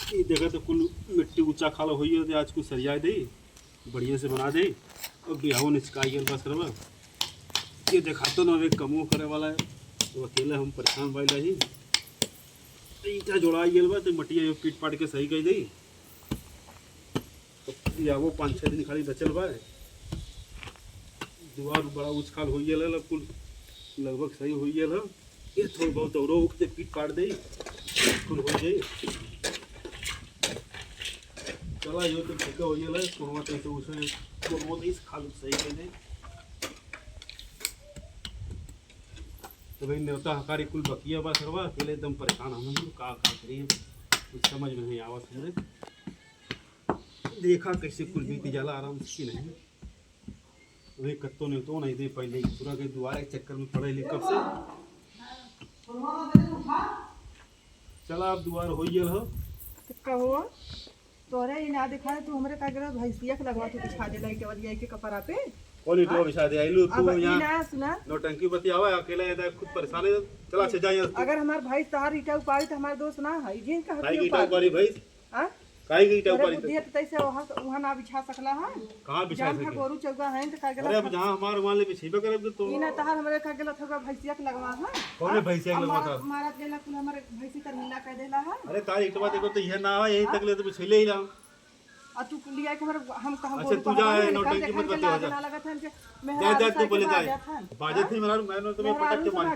ये देखा तो कुल मिट्टी ऊंचा खाला हुई है आज कुछ सरिया दे बढ़िया से बना दे और बिहाव निचकाई गल बस रवा ये देखा तो ना वे कमो करे वाला है तो अकेले हम परेशान भाई ही ईटा जोड़ाई गल बा तो मटिया पीट पाट के सही कही दी तो बिहावो 5-6 दिन खाली बचल बा दुआर बड़ा उछखाल हो गया कुल लगभग सही हो गया ये थोड़ा बहुत और उठते पीट पाट दे कुल हो जाए चला यो तो ठीक हो गया कोरमा तो उसे कोरमा इस खालू सही कहने तो भाई नेवता हकारी कुल बकिया बा सरवा अकेले एकदम परेशान हम का करिए कुछ समझ में नहीं आवत हमरे देखा कैसे कुल बीती जाला आराम से कि नहीं वे कत्तो ने तो नहीं दे पहले पूरा के दुआरे के चक्कर में पड़े ले कब से चला अब दुआर हो गया हो कहो तोरे ही ना दिखाए तू हमरे का गला भैंसिया के लगवा के बिछा दे के वलिया के कपड़ा पे कौन इटवा बिछा दे आइलू तू यहां ना सुना नौटंकी बतियावा अकेला है खुद परेशान है चला से जाइए अगर हमार भाई तार ईटा उपाड़ी तो हमारे दोस्त ना है जिन का काई की ईटा उपाड़ी भाई हां काई की ईटा उपाड़ी तो दिए तैसे वहां ना बिछा सकला है कहां बिछा सके गोरू चौगा है तो का गला अरे अब जहां हमार मान ले बिछेबे करब तो ई ना तार हमरे का गला थोड़ा भैंसिया के लगवा है कौन भैंसिया के लगवा था हमारा गेला कुल हमरे भैंसी तर मिला कर देला है अरे तार ईटवा देखो तो यह ना है यही तक ले तो बिछले ही रहा आ तू लिया के हमरे हम कहां अच्छा तू जा नौटंकी मत बतिया जा जा तू बोले जा बाजे थी मेरा मैंने तो मैं पटक के मार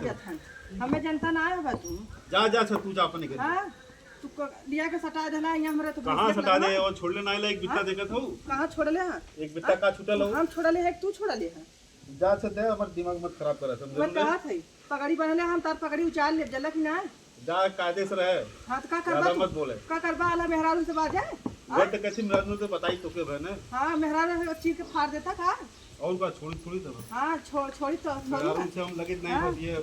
हमें जनता ना है बा तू जा जा तू जा अपने घर हां तू लिया के सटा देला यहां हमरे तो कहां सटा दे और छोड़ले ना एक बित्ता देखत हो कहां छोड़ले हां एक बित्ता का छूटल हो हम छोड़ले है तू छोड़ले है जा से दे हमर दिमाग मत खराब करा समझ मैं कहा थई पगड़ी बनले हम तार पगड़ी उचाल ले जल्ला कि ना जा कायदे से रहे हाथ का करबा मत बोले का करबा आला मेहरारू से बात है वट कैसे मेहरारू तो बताई तो के बहन हां मेहरारू चीज के फाड़ देता का और का छोड़ी थोड़ी तो हां छोड़ी तो मेहरारू से हम लगे नहीं बस ये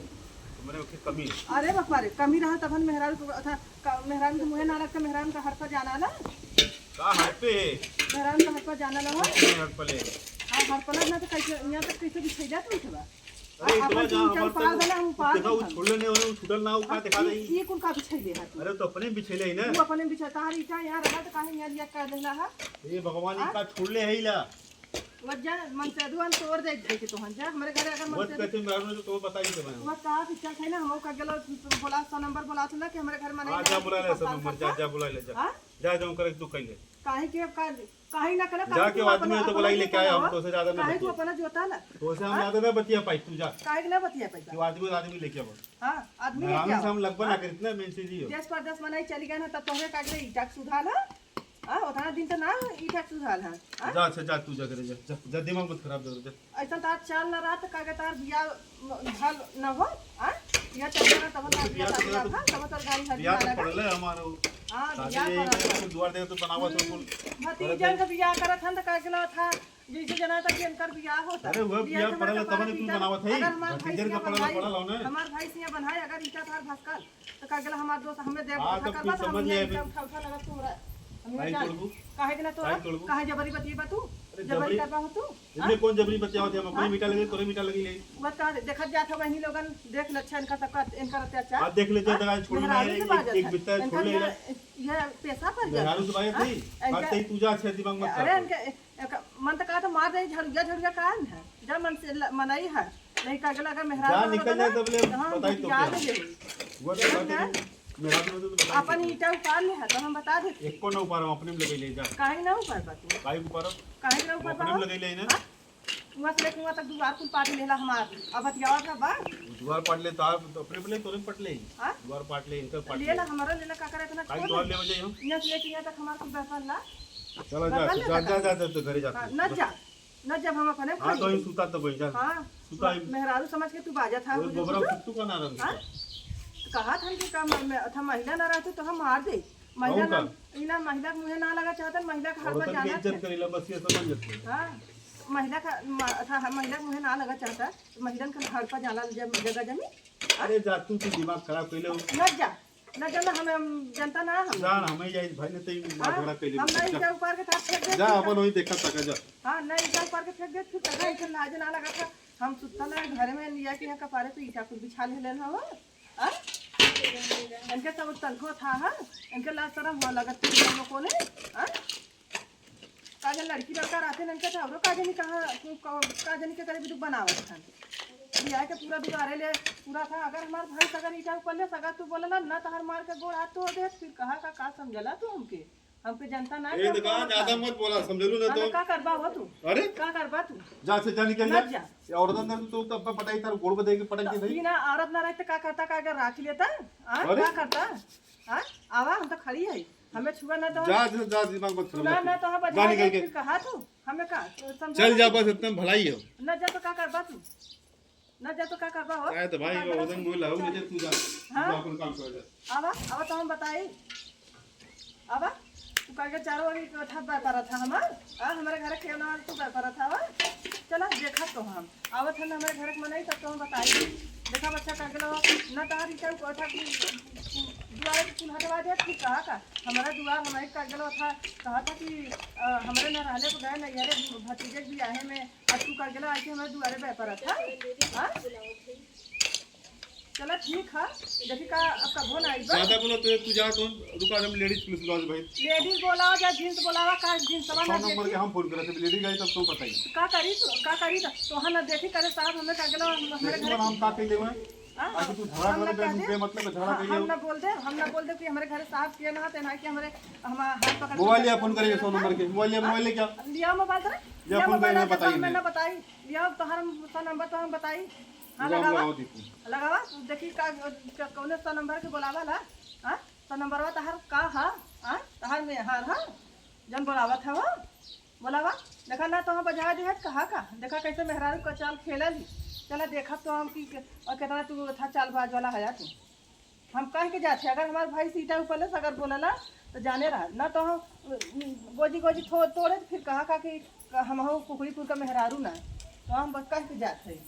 मेरे के कमी है अरे बापा रे कमी रहा तब मेहरारू को था मेहरारू के मुंह ना लगता मेहरारू का हरपा जाना ना का है पे मेहरारू का हरपा जाना ना हर पले हां हरपा ना तो कैसे यहां तक कैसे बिछै जात उठबा अरे इतना जा हमार पार देला हम पार देखा वो छोड़ले नहीं और छूटल ना का दिखा दे ये कुल का बिछै दे हां अरे तो अपने बिछले ही ना तू अपने बिछता हर ईटा यहां रहा तो काहे यहां लिया कर देला है ये भगवान का छोड़ले है ही ला वजह मन से दुआन तोड़ दे के तो हम जा हमरे घर अगर वो मन से कहते मेहरारू ने तो बताई तो मैं वो कहा कि चल है ना हम का गेलो बोला सा नंबर बोला था ना कि हमरे घर में नहीं जा बुला ले सब नंबर जा बुला ले जा जा जाऊं करे तू कह ले काहे के काहे ना कला जाके आदमी है तो बुलाई लेके आया हम तो से ज्यादा ना काहे को अपना जोता ना तो से हम ज्यादा ना बतिया पाई तू जा काहे के ना बतिया पैसा जो आदमी लेके आओ हां आदमी हम लेके आओ हम लगभग ना कर इतना मेंशन दियो देश परदेश मनाई चली गए ना तब तोहरे कागले ईटा सुधाल हां उतना दिन तो ना ईटा सुधाल हां जा अच्छा जा तू जा करे जा दिमाग मत खराब कर जा ऐसा तार चाल ना रात कागे तार बिया ढल न हो हां या चल ना तब तार बिया था तब तार गाड़ी हर बिया तो पड़ले हमारो हां बिया पर दुआर दे तो बनावा तो कुल भतीजा का बिया करत हन त कागला था जैसे जना तक इनकर बिया होता अरे वो बिया पड़ले तब ने तू बनावा थई भतीजर का पड़ला पड़ला ना हमार भाई से बनाए अगर ईटा थार भस्कल तो कागला हमार दोस्त हमें दे हां तो तू समझ ले उठा लगा तोरा भाई तोड़बू काहे के ना तोरा काहे जबरी बतिबा तू जबरी करबा हो तू इतने कौन जबरी बतियावत हम अपने मीठा लगे तोरे मीठा लगी ले बता देखत जात हो वही लोगन देख लच्छन का तक इनका अत्याचार आप देख ले जगह छोड़ ले एक बित्ता छोड़ ले ये पैसा पर जा मेहरारू से बात थी बात थी तू जा अच्छे दिमाग मत अरे इनके मन तो कहा तो मार दे झड़िया कान है जब मन से मनाई है नहीं का अगर मेहरारू जा निकल जाए तब ले बताई तो क्या वो तो मेहरारू ने तो अपन ईटा उतार ले है तो हम बता दे एक को ना ऊपर अपने में लगे ले जा काहे ना ऊपर बा तू काहे ऊपर काहे ना ऊपर अपने में लगे ले ना वहां से लेके वहां तक दुआर कुल पार्टी लेला हमार अब बतियावा का बा दुआर पाट ले तो आप अपने पे ले तोरे पट ले हां दुआर पाट ले इनका पाट लेला हमारा लेला का करे इतना काहे दुआर ले बजे हम यहां से लेके यहां तक हमार कुल बैठल ना चलो जा तो घरे जा न जा न जब हम अपने हां तो ही सुता तो भाई जा हां सुता मेहरारू समझ के तू बाजा था वो गोबरा कुत्तू का ना रंग कहा था कि काम में था महिला ना रहती तो हम मार दे महिला ना इना महिला मुझे ना लगा चाहता महिला का हर बार जाना इज्जत करेला बस ये समझ लेते हां महिला का था महिला मुझे ना लगा चाहता महिला का हर पर जाना जगह जमी अरे जा तू दिमाग खराब कइले न जा हमें जनता ना हम जान हमें जाई भाई ने तई झगड़ा कइले हम नहीं जा ऊपर के था फेंक दे जा अपन वही देखा तक जा हां नहीं जा ऊपर के फेंक दे तू कहा इधर लाज ना लगा था हम सुतल घर में लिया कि यहां कपारे पे ईटा कुछ बिछा ले लेना हो हां इनके सब तनखो था है इनके लाज शरम हुआ लगत तुम लोगों ने हाँ काजन लड़की लड़का रहते न इनके था काजनी कहाँ काजनी के करे भी दुख बनावत था बियाह के पूरा दुबारे ले पूरा था अगर हमार भाई अगर ईटा ऊपर ले सगा तू बोला ना तहर मार के गोड़ हाथ तो दे फिर कहा का समझला तू हमके जनता ना ए दुकान ज्यादा मत बोला समझलू ना तो का करबा हो तू अरे का करबा तू जा से जा निकल मत जा जा औरत ने तो तब पटाई तार गोड़ बदे के पटक के नहीं बिना औरत ना रहते का करता का अगर राख लेता हां अरे? क्या करता हां आवा हम तो खड़ी है हमें छुआ ना तो जा दिमाग मत ना ना तो हम जा बजा निकल के फिर कहा तू हमें का समझा चल जा बस इतना भलाई है ना जा तो का करबा तू ना जा तो का करबा हो आए तो भाई को ओदन बोल लाओ मुझे तू जा हाँ? तू अपन काम कर जा आवा आवा तो हम बताई आवा तू का चारों वाली था बता था हम हमारे घर के ना तू बता था वा चला देखा तो हम आवत है हमारे घर के मनाई तब तो हम बताई देखा बच्चा का गलो ना तारी का को था कि दुआर कुल हटवा दे ठीक कहा का हमारा दुआर हमारे का गलो था कहा था कि हमारे न रहले को गए न यारे भतीजे भी आए में आज तू का गलो आके हमारे दुआरे व्यापार था हां चला ठीक है देखी का आपका फोन आई बा ज्यादा बोलो तो तू जा तो दुकान में लेडीज पुलिस लॉज भाई लेडीज बोलाओ या जींस बोलावा का जींस सवा ना फोन नंबर के हम फोन करते लेडीज गई तब तो बताइए का करी तो हम देखी करे साहब हमें का गलो हमारे घर हम का कह देवे आज तू झगड़ा करे बे मतलब झगड़ा कहिए हम ना बोल दे कि हमारे घर साहब किए ना ते ना कि हमारे हम हाथ पकड़ मोबाइल या फोन करिए 100 नंबर के मोबाइल क्या लिया मोबाइल करे या फोन करके बताइए मैंने बताई लिया तो हर नंबर तो हम बताई हां लगावा देखी का कौन सा नंबर के बोलावा ला हां तो नंबरवा तहर का हां तहर में हां जन बोलावा था वो बोलावा देखा ना तो हम बजा दे कहा का देखा कैसे मेहरारू का चाल खेला ली चला देखा तो हम की और कितना तू था चालबाज वाला है तू हम कह के जाते अगर हमारे भाई सीटा ऊपर ले अगर बोलला तो जाने रहा ना तो हम गोजी तोड़े फिर कहा का कि हम हो कुकड़ीपुर का मेहरारू ना तो हम बस कह के जाते